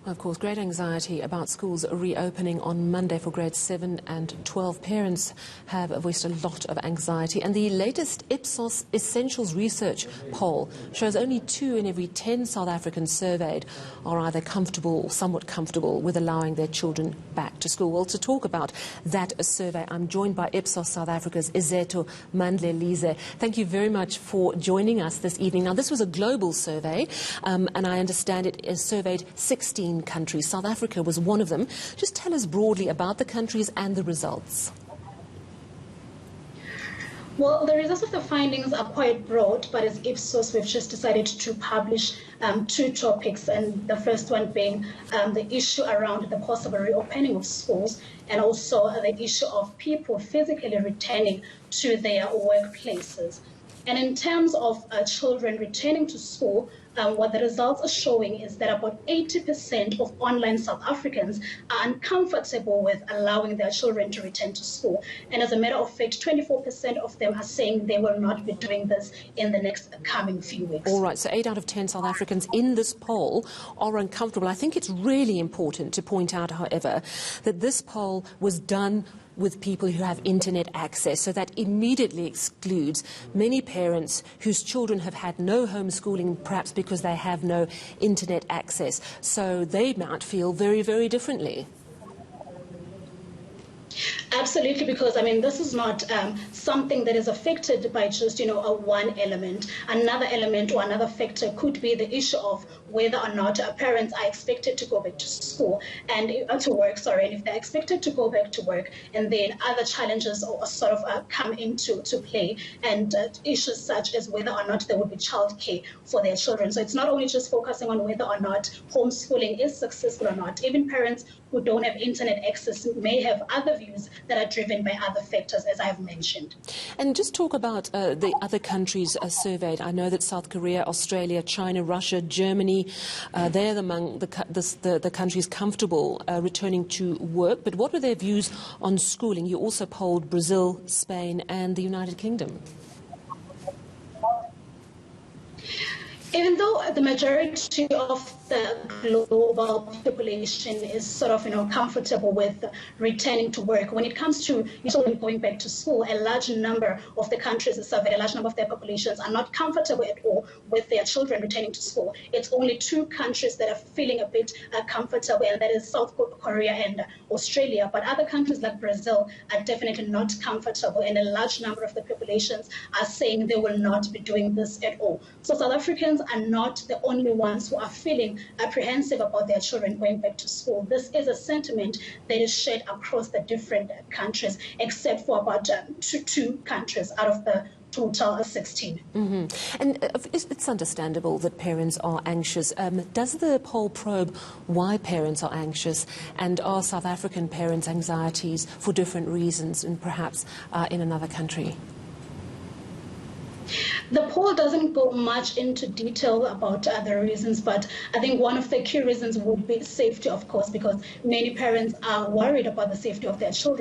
Of course, great anxiety about schools reopening on Monday for grades 7 and 12. Parents have voiced a lot of anxiety, and the latest Ipsos Essentials Research poll shows only 2 in every 10 South Africans surveyed are either comfortable or somewhat comfortable with allowing their children back to school. Well, to talk about that survey, I'm joined by Ipsos South Africa's Izeto Mandlelize. Thank you very much for joining us this evening. Now, this was a global survey, and I understand it has surveyed 16 countries. South Africa was one of them. Just tell us broadly about the countries and the results. Well, the results of the findings are quite broad, but as Ipsos, we've just decided to publish 2 topics, and the first one being the issue around the possible reopening of schools, and also the issue of people physically returning to their workplaces. And in terms of children returning to school, what the results are showing is that about 80% of online South Africans are uncomfortable with allowing their children to return to school. And as a matter of fact, 24% of them are saying they will not be doing this in the next coming few weeks. All right, so 8 out of 10 South Africans in this poll are uncomfortable. I think it's really important to point out, however, that this poll was done with people who have internet access, so that immediately excludes many parents whose children have had no homeschooling, perhaps because they have no internet access. So they might feel very, very differently. Absolutely, because this is not something that is affected by just a one element. Another element or another factor could be the issue of whether or not parents are expected to go back to school and to work. And if they're expected to go back to work, and then other challenges sort of come into play, and issues such as whether or not there will be childcare for their children. So it's not only just focusing on whether or not homeschooling is successful or not. Even parents who don't have internet access may have other views that are driven by other factors, as I've mentioned. And just talk about the other countries surveyed. I know that South Korea, Australia, China, Russia, Germany, they're among the countries comfortable returning to work. But what were their views on schooling? You also polled Brazil, Spain and the United Kingdom. Even though the majority of the global population is sort of, comfortable with returning to work, when it comes to children going back to school, a large number of the countries surveyed, a large number of their populations are not comfortable at all with their children returning to school. It's only 2 countries that are feeling a bit comfortable, and that is South Korea and Australia. But other countries like Brazil are definitely not comfortable, and a large number of the populations are saying they will not be doing this at all. So South Africans are not the only ones who are feeling apprehensive about their children going back to school. This is a sentiment that is shared across the different countries, except for about 2 countries out of the total 16. Mm-hmm. And it's understandable that parents are anxious. Does the poll probe why parents are anxious, and are South African parents' anxieties for different reasons and perhaps in another country? The poll doesn't go much into detail about the reasons, but I think one of the key reasons would be safety, of course, because many parents are worried about the safety of their children.